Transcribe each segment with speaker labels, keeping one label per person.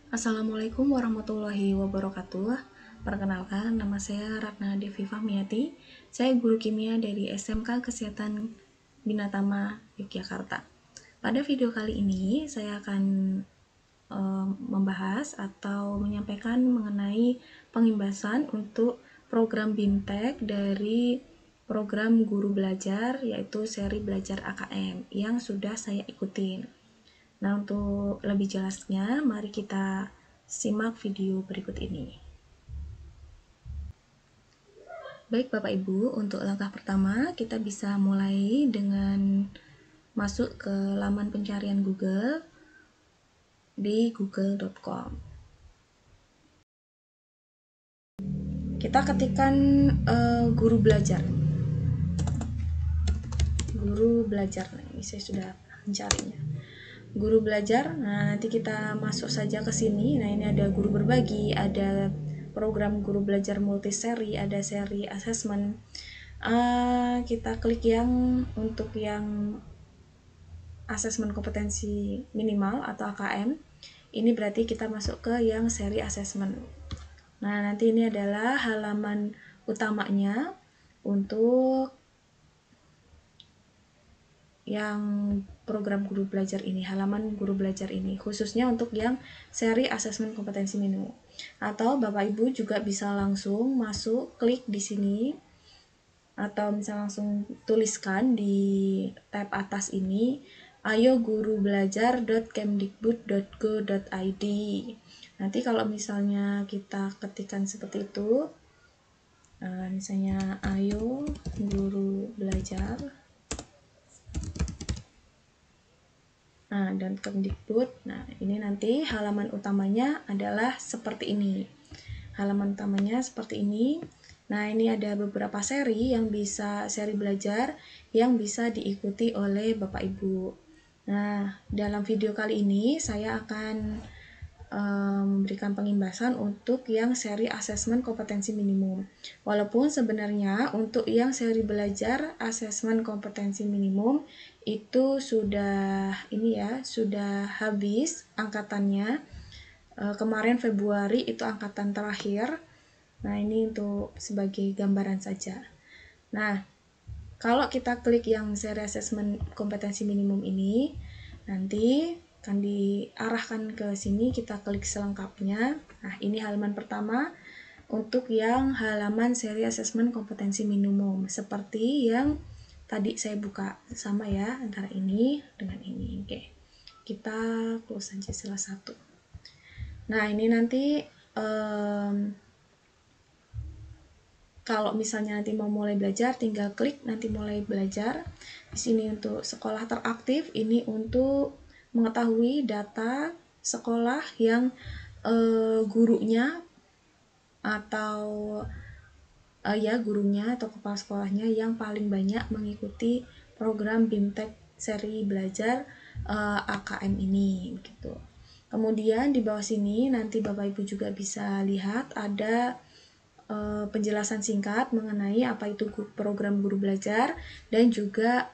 Speaker 1: Assalamualaikum warahmatullahi wabarakatuh. Perkenalkan, nama saya Ratna Devi Fahmiati. Saya guru kimia dari SMK Kesehatan Binatama Yogyakarta. Pada video kali ini, saya akan membahas atau menyampaikan mengenai pengimbasan untuk program BIMTEK dari program guru belajar, yaitu seri belajar AKM yang sudah saya ikutin. Nah, untuk lebih jelasnya, mari kita simak video berikut ini. Baik Bapak Ibu, untuk langkah pertama kita bisa mulai dengan masuk ke laman pencarian Google di google.com. Kita ketikkan guru belajar. Guru belajar. Nah, ini saya sudah mencarinya. Guru belajar. Nah, nanti kita masuk saja ke sini. Nah, ini ada guru berbagi, ada program guru belajar multiseri, ada seri assessment. Kita klik yang untuk yang asesmen kompetensi minimal atau AKM. Ini berarti kita masuk ke yang seri assessment. Nah, nanti ini adalah halaman utamanya untuk yang program guru belajar ini, halaman guru belajar ini, khususnya untuk yang seri asesmen kompetensi minimum. Atau Bapak Ibu juga bisa langsung masuk, klik di sini, atau bisa langsung tuliskan di tab atas ini, ayogurubelajar.kemdikbud.go.id. Nanti kalau misalnya kita ketikkan seperti itu, misalnya ayo guru belajar, nah, dan Kemdikbud. Nah, ini nanti halaman utamanya adalah seperti ini. Halaman utamanya seperti ini. Nah, ini ada beberapa seri yang bisa, seri belajar yang bisa diikuti oleh Bapak Ibu. Nah, dalam video kali ini saya akan memberikan pengimbasan untuk yang seri asesmen kompetensi minimum. Walaupun sebenarnya untuk yang seri belajar asesmen kompetensi minimum itu sudah sudah habis angkatannya. Kemarin Februari itu angkatan terakhir. Nah, ini untuk sebagai gambaran saja. Nah, kalau kita klik yang seri asesmen kompetensi minimum ini, nanti akan diarahkan ke sini, kita klik selengkapnya. Nah, ini halaman pertama untuk yang halaman seri asesmen kompetensi minimum, seperti yang tadi saya buka, sama ya antara ini dengan ini. Oke, kita close saja salah satu. Nah, ini nanti kalau misalnya nanti mau mulai belajar, tinggal klik nanti mulai belajar. Di sini untuk sekolah teraktif, ini untuk mengetahui data sekolah yang gurunya atau gurunya atau kepala sekolahnya yang paling banyak mengikuti program BIMTEK seri belajar AKM ini gitu. Kemudian di bawah sini nanti Bapak Ibu juga bisa lihat ada penjelasan singkat mengenai apa itu program guru belajar dan juga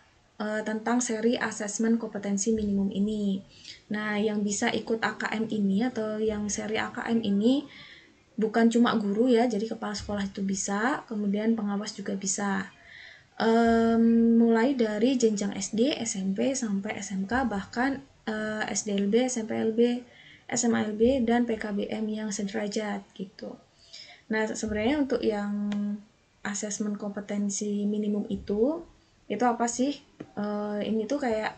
Speaker 1: tentang seri asesmen kompetensi minimum ini. Nah, yang bisa ikut AKM ini atau yang seri AKM ini bukan cuma guru ya, jadi kepala sekolah itu bisa, kemudian pengawas juga bisa. Mulai dari jenjang SD, SMP, sampai SMK, bahkan SDLB, SMPLB, SMALB, dan PKBM yang sederajat gitu. Nah, sebenarnya untuk yang asesmen kompetensi minimum itu apa sih? Ini tuh kayak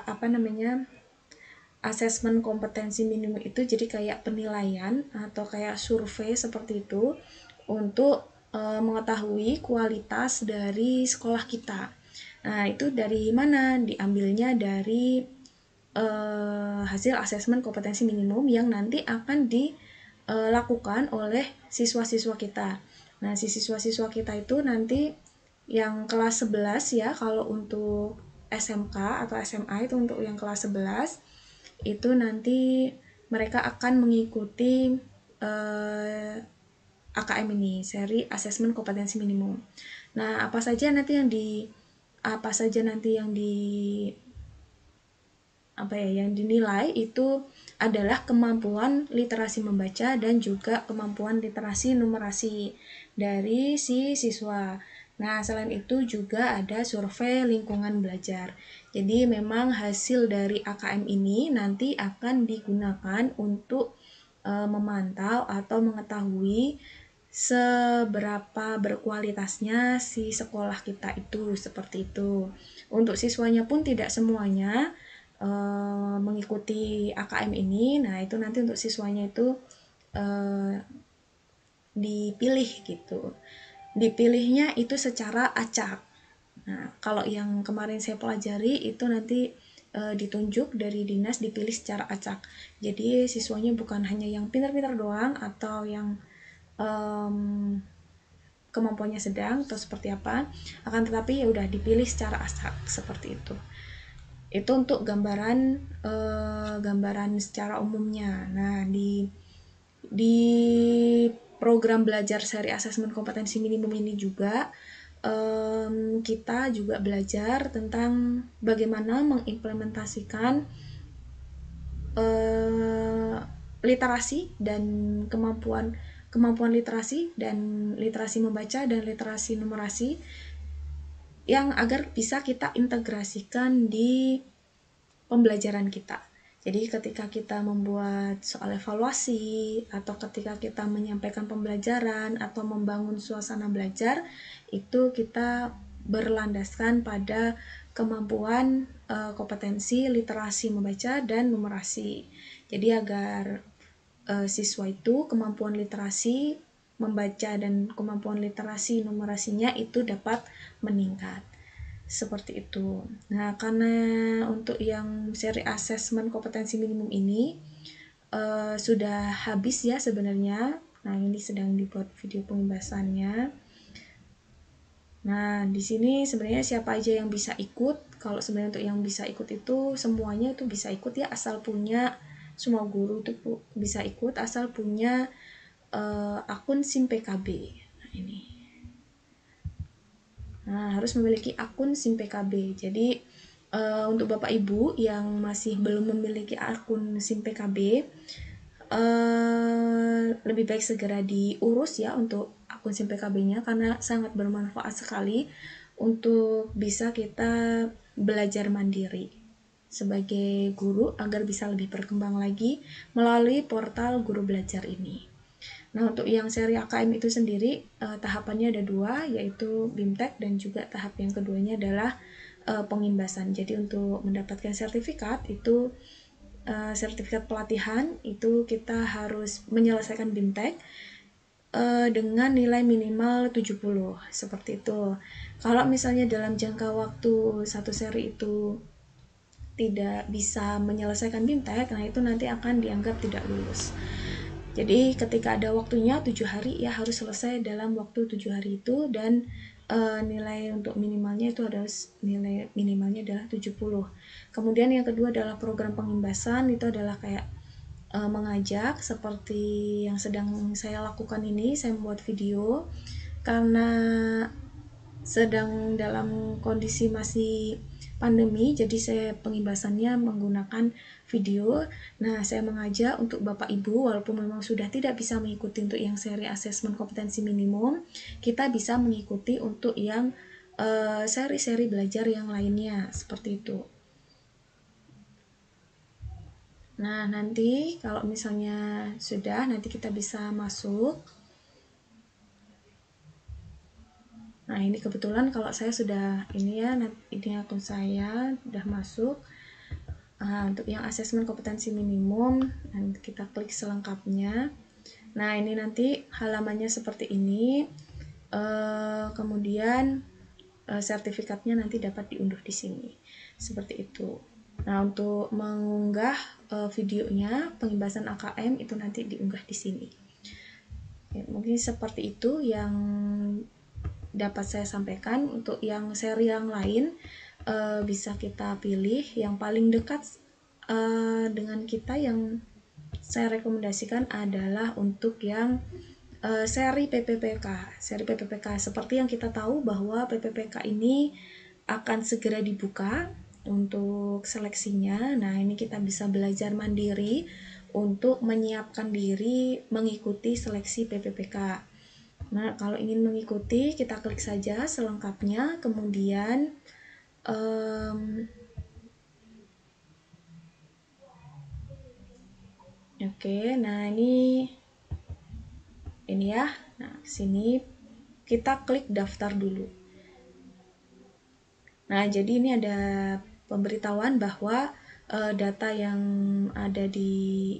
Speaker 1: apa namanya? Asesmen kompetensi minimum itu jadi kayak penilaian atau kayak survei seperti itu untuk mengetahui kualitas dari sekolah kita. Nah, itu dari mana? Diambilnya dari hasil asesmen kompetensi minimum yang nanti akan dilakukan oleh siswa-siswa kita. Nah, si siswa-siswa kita itu nanti yang kelas 11 ya, kalau untuk SMK atau SMA itu untuk yang kelas 11 itu nanti mereka akan mengikuti AKM ini, seri asesmen kompetensi minimum. Nah, apa saja nanti yang yang dinilai itu adalah kemampuan literasi membaca dan juga kemampuan literasi numerasi dari si siswa. Nah, selain itu juga ada survei lingkungan belajar. Jadi memang hasil dari AKM ini nanti akan digunakan untuk memantau atau mengetahui seberapa berkualitasnya si sekolah kita itu, seperti itu. Untuk siswanya pun tidak semuanya mengikuti AKM ini. Nah, itu nanti untuk siswanya itu dipilih gitu. Dipilihnya itu secara acak. Nah, kalau yang kemarin saya pelajari itu nanti ditunjuk dari dinas, dipilih secara acak. Jadi siswanya bukan hanya yang pintar-pintar doang atau yang kemampuannya sedang atau seperti apa, akan tetapi ya udah dipilih secara acak seperti itu. Itu untuk gambaran secara umumnya. Nah, di program belajar seri asesmen kompetensi minimum ini juga kita juga belajar tentang bagaimana mengimplementasikan literasi dan kemampuan literasi dan literasi membaca dan literasi numerasi yang agar bisa kita integrasikan di pembelajaran kita. Jadi ketika kita membuat soal evaluasi atau ketika kita menyampaikan pembelajaran atau membangun suasana belajar, itu kita berlandaskan pada kemampuan kompetensi literasi membaca dan numerasi. Jadi agar siswa itu kemampuan literasi membaca dan kemampuan literasi numerasinya itu dapat meningkat. Seperti itu. Nah, karena untuk yang seri asesmen kompetensi minimum ini sudah habis ya sebenarnya. Nah, ini sedang dibuat video pembahasannya. Nah, di sini sebenarnya siapa aja yang bisa ikut. Kalau sebenarnya untuk yang bisa ikut itu semuanya itu bisa ikut ya, asal punya, semua guru itu bisa ikut asal punya akun SIM PKB. Nah, ini. Nah, harus memiliki akun SIM PKB. Jadi untuk Bapak Ibu yang masih belum memiliki akun SIM PKB, lebih baik segera diurus ya untuk akun SIM PKB-nya karena sangat bermanfaat sekali untuk bisa kita belajar mandiri sebagai guru agar bisa lebih berkembang lagi melalui portal guru belajar ini. Nah, untuk yang seri AKM itu sendiri tahapannya ada 2, yaitu BIMTEK dan juga tahap yang keduanya adalah pengimbasan. Jadi untuk mendapatkan sertifikat itu sertifikat pelatihan itu kita harus menyelesaikan BIMTEK dengan nilai minimal 70 seperti itu. Kalau misalnya dalam jangka waktu satu seri itu tidak bisa menyelesaikan BIMTEK, nah itu nanti akan dianggap tidak lulus. Jadi ketika ada waktunya 7 hari ya harus selesai dalam waktu 7 hari itu dan nilai untuk minimalnya itu adalah nilai minimalnya adalah 70. Kemudian yang kedua adalah program pengimbasan, itu adalah kayak mengajak seperti yang sedang saya lakukan ini. Saya membuat video karena sedang dalam kondisi masih pandemi, jadi saya pengimbasannya menggunakan video. Nah, saya mengajak untuk Bapak Ibu, walaupun memang sudah tidak bisa mengikuti untuk yang seri asesmen kompetensi minimum, kita bisa mengikuti untuk yang seri-seri belajar yang lainnya, seperti itu. Nah, nanti kalau misalnya sudah, nanti kita bisa masuk. Nah, ini kebetulan kalau saya sudah ini ya, ini akun saya sudah masuk. Untuk yang asesmen kompetensi minimum, nanti kita klik selengkapnya. Nah, ini nanti halamannya seperti ini. Kemudian sertifikatnya nanti dapat diunduh di sini. Seperti itu. Nah, untuk mengunggah videonya pengimbasan AKM itu nanti diunggah di sini. Ya, mungkin seperti itu yang dapat saya sampaikan. Untuk yang seri yang lain bisa kita pilih yang paling dekat dengan kita. Yang saya rekomendasikan adalah untuk yang seri PPPK. Seri PPPK seperti yang kita tahu bahwa PPPK ini akan segera dibuka untuk seleksinya. Nah, ini kita bisa belajar mandiri untuk menyiapkan diri mengikuti seleksi PPPK. Nah, kalau ingin mengikuti, kita klik saja selengkapnya, kemudian oke, nah ini ya. Nah, sini kita klik daftar dulu. Nah, jadi ini ada pemberitahuan bahwa data yang ada di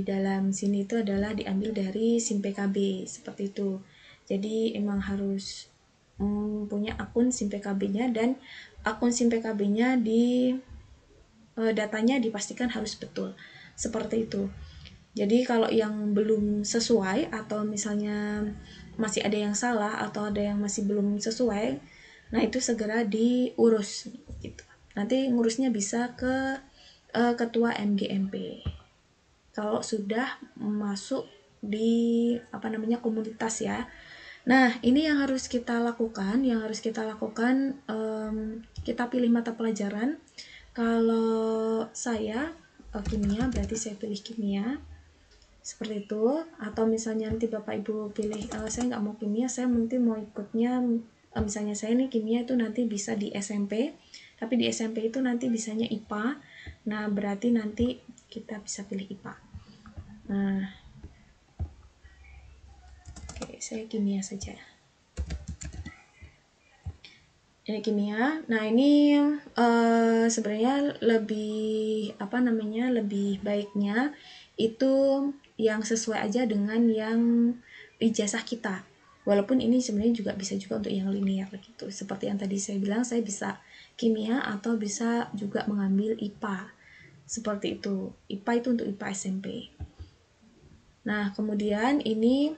Speaker 1: dalam sini itu adalah diambil dari SIM PKB, seperti itu. Jadi emang harus punya akun SIM PKB-nya, dan akun SIM PKB-nya datanya dipastikan harus betul, seperti itu. Jadi kalau yang belum sesuai atau misalnya masih ada yang salah atau ada yang masih belum sesuai, nah itu segera diurus gitu. Nanti ngurusnya bisa ke ketua MGMP. Kalau sudah masuk di komunitas ya. Nah, ini yang harus kita lakukan, kita pilih mata pelajaran. Kalau saya kimia, berarti saya pilih kimia. Seperti itu. Atau misalnya nanti Bapak Ibu pilih saya nggak mau kimia, saya nanti mau ikutnya misalnya saya nih kimia itu nanti bisa di SMP, tapi di SMP itu nanti bisanya IPA. Nah, berarti nanti kita bisa pilih IPA. Nah, oke, saya kimia saja. Ini kimia. Nah, ini sebenarnya lebih lebih baiknya itu yang sesuai aja dengan yang ijazah kita. Walaupun ini sebenarnya juga bisa juga untuk yang linear gitu. Seperti yang tadi saya bilang, saya bisa kimia atau bisa juga mengambil IPA. Seperti itu. IPA itu untuk IPA SMP. Nah, kemudian ini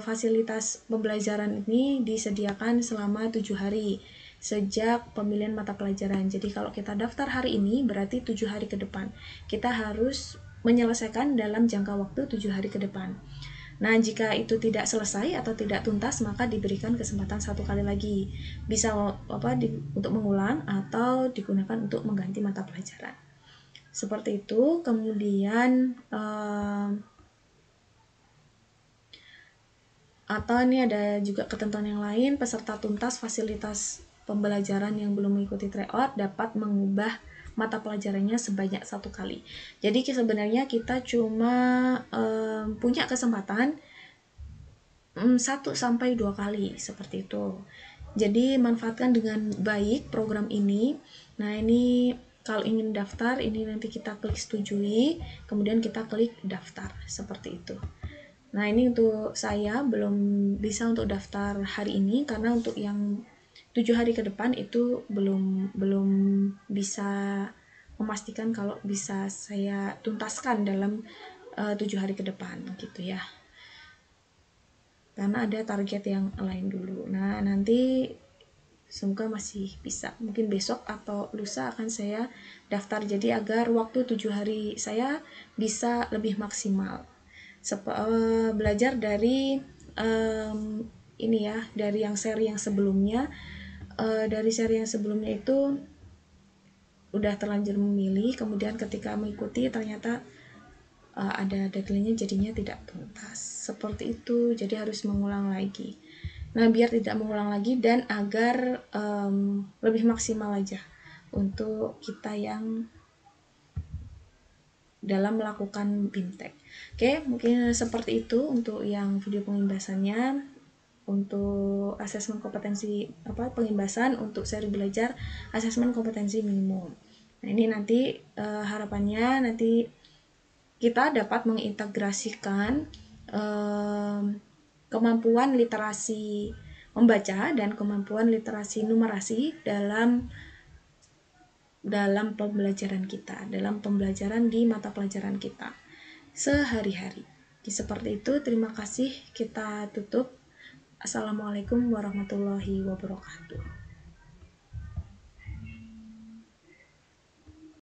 Speaker 1: fasilitas pembelajaran ini disediakan selama 7 hari sejak pemilihan mata pelajaran. Jadi kalau kita daftar hari ini berarti 7 hari ke depan. Kita harus menyelesaikan dalam jangka waktu 7 hari ke depan. Nah, jika itu tidak selesai atau tidak tuntas, maka diberikan kesempatan 1 kali lagi. Bisa untuk mengulang atau digunakan untuk mengganti mata pelajaran. Seperti itu. Kemudian atau ini ada juga ketentuan yang lain, peserta tuntas fasilitas pembelajaran yang belum mengikuti tryout dapat mengubah mata pelajarannya sebanyak 1 kali. Jadi sebenarnya kita cuma punya kesempatan 1-2 kali seperti itu. Jadi manfaatkan dengan baik program ini. Nah, ini kalau ingin daftar, ini nanti kita klik setujui, kemudian kita klik daftar seperti itu. Nah, ini untuk saya belum bisa untuk daftar hari ini karena untuk yang 7 hari ke depan itu belum bisa memastikan kalau bisa saya tuntaskan dalam 7 hari ke depan gitu ya. Karena ada target yang lain dulu. Nah, nanti semoga masih bisa. Mungkin besok atau lusa akan saya daftar, jadi agar waktu 7 hari saya bisa lebih maksimal. Belajar dari ini ya, dari yang seri yang sebelumnya. Dari seri yang sebelumnya itu udah terlanjur memilih, kemudian ketika mengikuti ternyata ada deadline-nya, jadinya tidak tuntas. Seperti itu, jadi harus mengulang lagi. Nah, biar tidak mengulang lagi dan agar lebih maksimal aja untuk kita yang dalam melakukan BIMTEK. Oke, mungkin seperti itu untuk yang video pengimbasannya. Untuk asesmen kompetensi pengimbasan untuk seri belajar asesmen kompetensi minimum. Nah, ini nanti harapannya nanti kita dapat mengintegrasikan kemampuan literasi membaca dan kemampuan literasi numerasi dalam pembelajaran kita, dalam pembelajaran di mata pelajaran kita sehari-hari. Seperti itu, terima kasih, kita tutup. Assalamualaikum warahmatullahi wabarakatuh.